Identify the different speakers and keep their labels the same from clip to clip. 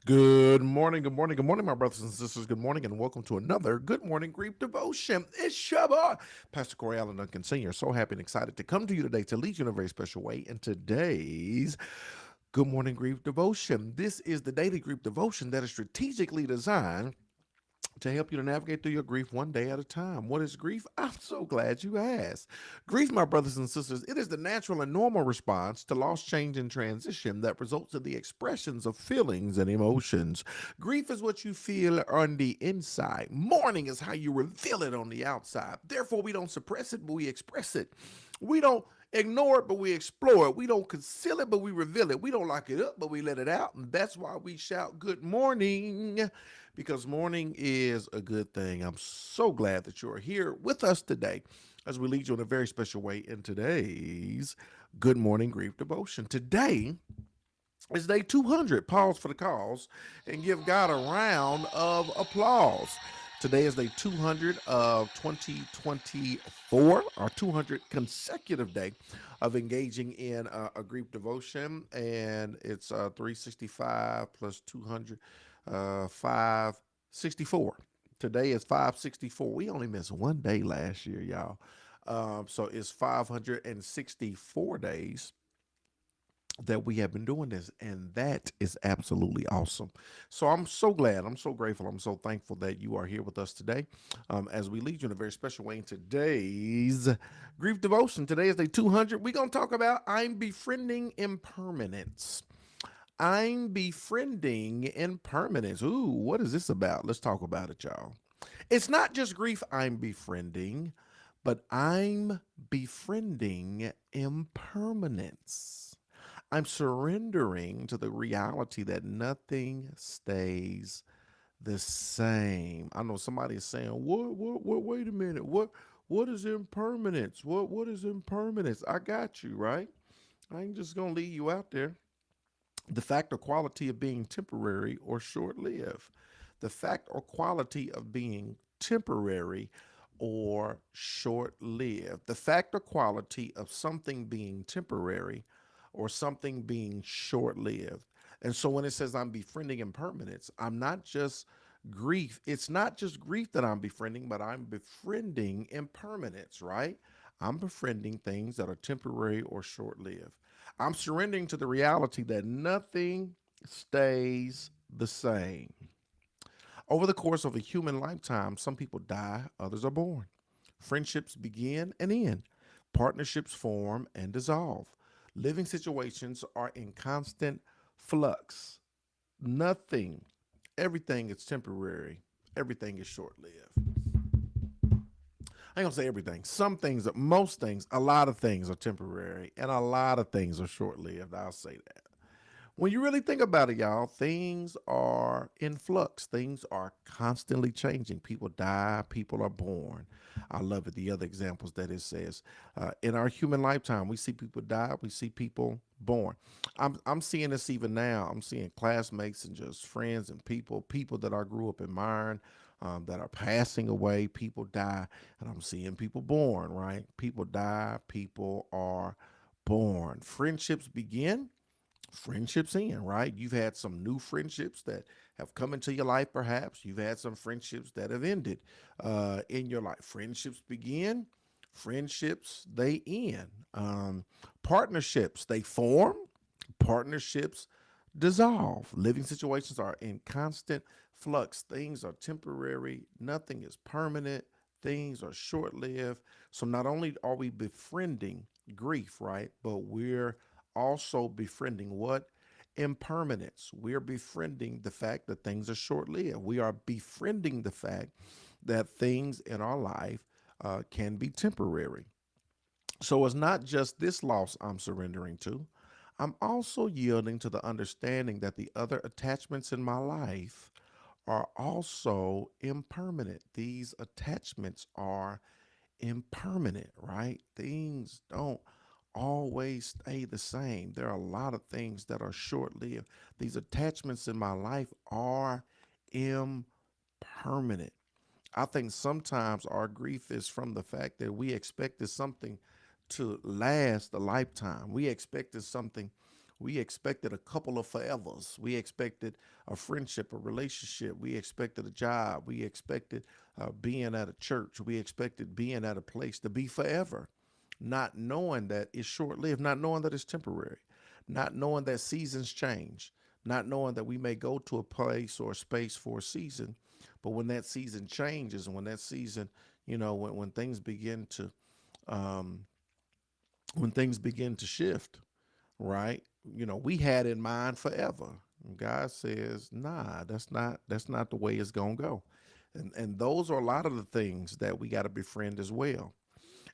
Speaker 1: Good morning, good morning, good morning, my brothers and sisters. Good morning, and welcome to another Good Morning Grief Devotion. It's Shabbat. Pastor Corey Allen Duncan Sr. So happy and excited to come to you today to lead you in a very special way in today's Good Morning Grief Devotion. This is the daily grief devotion that is strategically designed to help you to navigate through your grief one day at a time. What is grief? I'm so glad you asked. Grief, my brothers and sisters, it is the natural and normal response to loss, change, and transition that results in the expressions of feelings and emotions. Grief is what you feel on the inside. Mourning is how you reveal it on the outside. Therefore, we don't suppress it, but we express it. We don't ignore it, but we explore it. We don't conceal it, but we reveal it. We don't lock it up, but we let it out. And that's why we shout good morning, because morning is a good thing. I'm so glad that you're here with us today as we lead you in a very special way in today's Good Morning Grief Devotion. Today is day 200. Pause for the cause and give God a round of applause. Today is day 200 of 2024, our 200 consecutive day of engaging in a grief devotion. And it's 365 plus 200, 564. Today is 564. We only missed one day last year, y'all. So it's 564 days that we have been doing this, and that is absolutely awesome. So I'm so glad, I'm so grateful, I'm so thankful that you are here with us today as we lead you in a very special way in today's grief devotion. Today is day 200. We're going to talk about I'm befriending impermanence. I'm befriending impermanence. Ooh, what is this about? Let's talk about it, y'all. It's not just grief I'm befriending, but I'm befriending impermanence. I'm surrendering to the reality that nothing stays the same. I know somebody is saying, what, wait a minute. What is impermanence? What is impermanence? I got you, right? I ain't just going to leave you out there. The fact or quality of being temporary or short lived. The fact or quality of being temporary or short lived. The fact or quality of something being temporary or something being short lived. And so when it says I'm befriending impermanence, I'm not just grief. It's not just grief that I'm befriending, but I'm befriending impermanence, right? I'm befriending things that are temporary or short lived. I'm surrendering to the reality that nothing stays the same. Over the course of a human lifetime, some people die, others are born. Friendships begin and end. Partnerships form and dissolve. Living situations are in constant flux. Nothing, everything is temporary, everything is short lived. I ain't gonna say everything. Some things, most things, a lot of things are temporary, and a lot of things are short lived. I'll say that. When you really think about it, y'all, things are in flux. Things are constantly changing. People die, people are born. I love it. The other examples that it says in our human lifetime, we see people die, we see people born. I'm seeing this even now. I'm seeing classmates and just friends and people that I grew up admiring. That are passing away, people die, and I'm seeing people born, right? People die, people are born. Friendships begin, friendships end, right? You've had some new friendships that have come into your life, perhaps. You've had some friendships that have ended in your life. Friendships begin, friendships, they end. Partnerships, they form, partnerships dissolve. Living situations are in constant flux. Things are temporary, nothing is permanent, things are short lived. So not only are we befriending grief, right, but we're also befriending what? Impermanence. We're befriending the fact that things are short lived. We are befriending the fact that things in our life can be temporary. So it's not just this loss I'm surrendering to. I'm also yielding to the understanding that the other attachments in my life are also impermanent. These attachments are impermanent, right? Things don't always stay the same. There are a lot of things that are short lived. These attachments in my life are impermanent. I think sometimes our grief is from the fact that we expected something to last a lifetime. We expected something We expected a couple of forevers. We expected a friendship, a relationship. We expected a job. We expected being at a church. We expected being at a place to be forever, not knowing that it's short lived, not knowing that it's temporary, not knowing that seasons change, not knowing that we may go to a place or a space for a season, but when that season changes and when that season, when things begin to, um, when things begin to shift, right? We had in mind forever. And God says, nah, that's not the way it's gonna go. And those are a lot of the things that we got to befriend as well.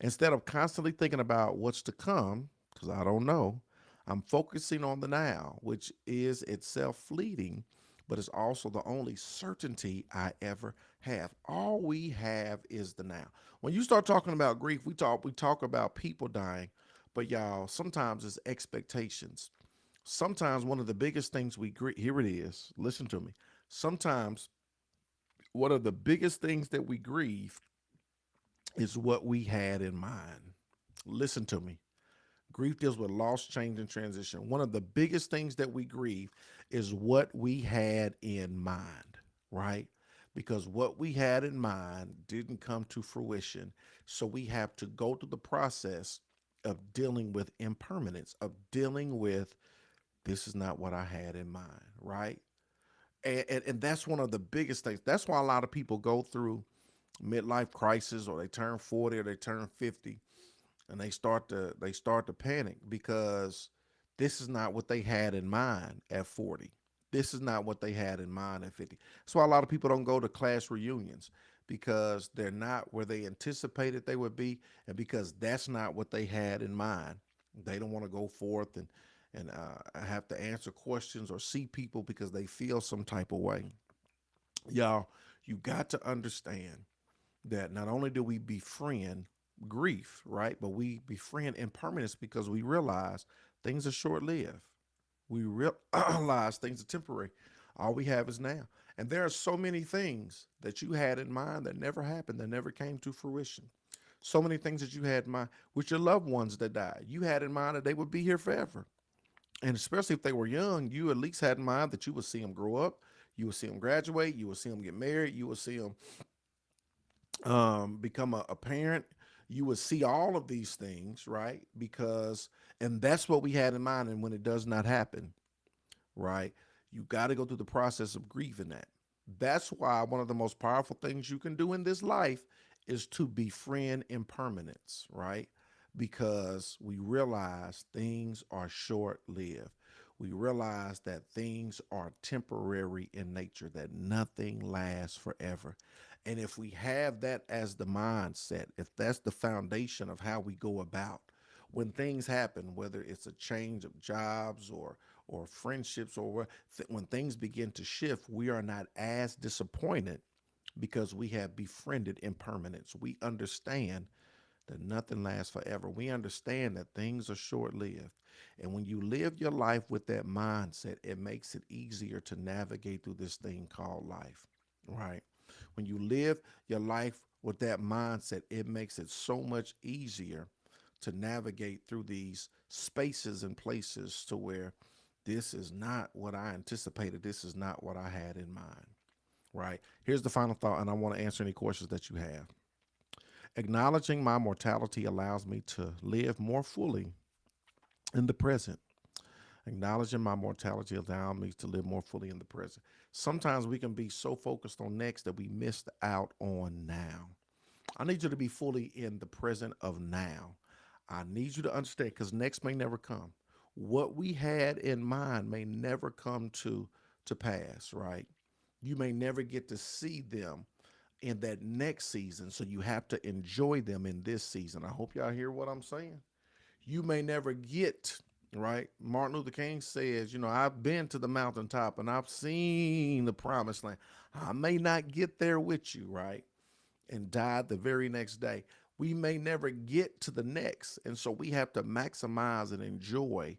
Speaker 1: Instead of constantly thinking about what's to come, because I don't know, I'm focusing on the now, which is itself fleeting, but it's also the only certainty I ever have. All we have is the now. When you start talking about grief, we talk about people dying, but y'all, sometimes it's expectations. Sometimes one of the biggest things we grieve, here it is, listen to me. Sometimes one of the biggest things that we grieve is what we had in mind. Listen to me. Grief deals with loss, change, and transition. One of the biggest things that we grieve is what we had in mind, right? Because what we had in mind didn't come to fruition. So we have to go through the process of dealing with impermanence, of dealing with this is not what I had in mind, right? And that's one of the biggest things. That's why a lot of people go through midlife crisis, or they turn 40 or they turn 50, and they start to panic because this is not what they had in mind at 40. This is not what they had in mind at 50. That's why a lot of people don't go to class reunions, because they're not where they anticipated they would be, and because that's not what they had in mind. They don't want to go forth and have to answer questions or see people because they feel some type of way. Y'all, you got to understand that not only do we befriend grief, right, but we befriend impermanence because we realize things are short lived. We realize things are temporary. All we have is now. And there are so many things that you had in mind that never happened, that never came to fruition. So many things that you had in mind with your loved ones that died. You had in mind that they would be here forever. And especially if they were young, you at least had in mind that you would see them grow up, you would see them graduate, you would see them get married, you would see them become a parent. You would see all of these things, right? And that's what we had in mind. And when it does not happen, right, you got to go through the process of grieving that. That's why one of the most powerful things you can do in this life is to befriend impermanence, right? Because we realize things are short lived. We realize that things are temporary in nature, that nothing lasts forever. And if we have that as the mindset, if that's the foundation of how we go about when things happen, whether it's a change of jobs or friendships, or when things begin to shift, we are not as disappointed because we have befriended impermanence. We understand that nothing lasts forever. We understand that things are short lived. And when you live your life with that mindset, it makes it easier to navigate through this thing called life, right? When you live your life with that mindset, it makes it so much easier to navigate through these spaces and places to where this is not what I anticipated. This is not what I had in mind, right? Here's the final thought, and I want to answer any questions that you have. Acknowledging my mortality allows me to live more fully in the present. Acknowledging my mortality allows me to live more fully in the present. Sometimes we can be so focused on next that we missed out on now. I need you to be fully in the present of now. I need you to understand, because next may never come. What we had in mind may never come to pass, right? You may never get to see them in that next season, so you have to enjoy them in this season. I hope y'all hear what I'm saying. You may never get, right? Martin Luther King says, I've been to the mountaintop and I've seen the promised land. I may not get there with you, right? And died the very next day. We may never get to the next. And so we have to maximize and enjoy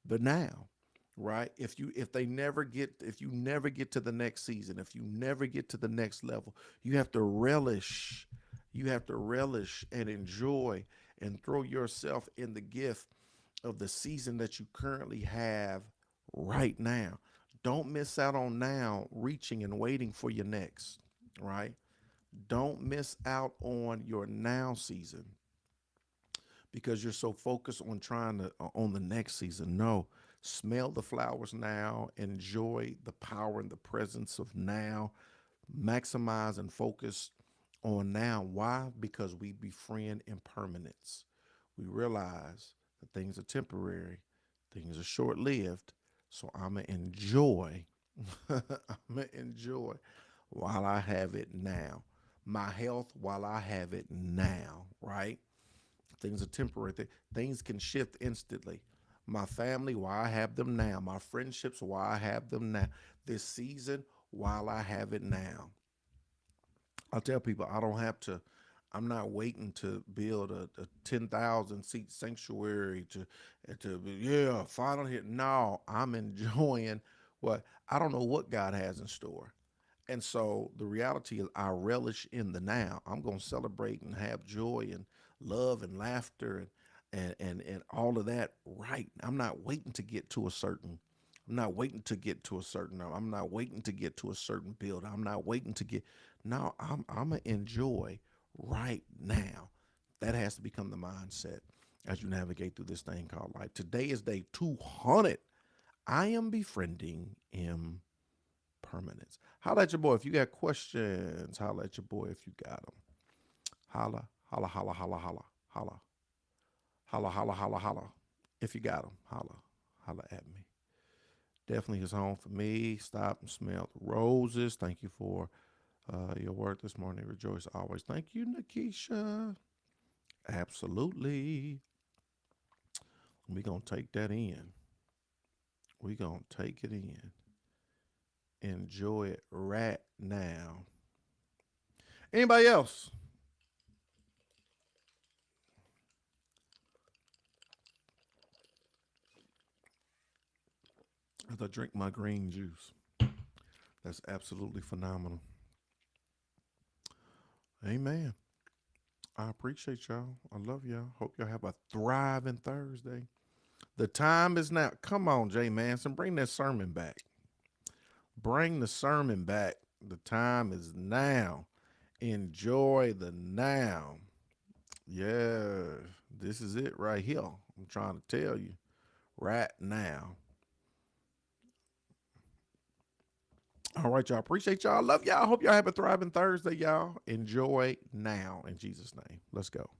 Speaker 1: the now, right? If you never get to the next season, if you never get to the next level, you have to relish and enjoy and throw yourself in the gift of the season that you currently have right now. Don't miss out on now reaching and waiting for your next, right? Don't miss out on your now season because you're so focused on trying to on the next season. No, smell the flowers now, enjoy the power and the presence of now, maximize and focus on now. Why? Because we befriend impermanence. We realize that things are temporary, things are short lived. So I'm going to enjoy, I'm going to enjoy while I have it now. My health while I have it now, right? Things are temporary. Things can shift instantly. My family while I have them now. My friendships while I have them now. This season while I have it now. I tell people I don't have to. I'm not waiting to build a 10,000 seat sanctuary to yeah finally hit. No, I'm enjoying what I don't know what God has in store. And so the reality is, I relish in the now. I'm going to celebrate and have joy and love and laughter and all of that. Right. I'm not waiting to get to a certain. I'm not waiting to get to a certain. I'm not waiting to get to a certain build. I'm not waiting to get. No, I'm gonna enjoy right now. That has to become the mindset as you navigate through this thing called life. Today is day 200. I am befriending impermanence. Holla at your boy if you got questions. Holla at your boy if you got them. Holla, holla, holla, holla, holla, holla, holla, holla, holla, holla. If you got them, holla, holla at me. Definitely is home for me. Stop and smell the roses. Thank you for your work this morning. Rejoice always. Thank you, Nikisha. Absolutely. We're going to take that in. We're going to take it in. Enjoy it right now. Anybody else? As I drink my green juice. That's absolutely phenomenal. Amen. I appreciate y'all. I love y'all. Hope y'all have a thriving Thursday. The time is now. Come on, Jay Manson. Bring that sermon back. Bring the sermon back. The time is now. Enjoy the now. Yeah, this is it right here. I'm trying to tell you right now. All right, y'all. Appreciate y'all. Love y'all. Hope y'all have a thriving Thursday, y'all. Enjoy now in Jesus' name. Let's go.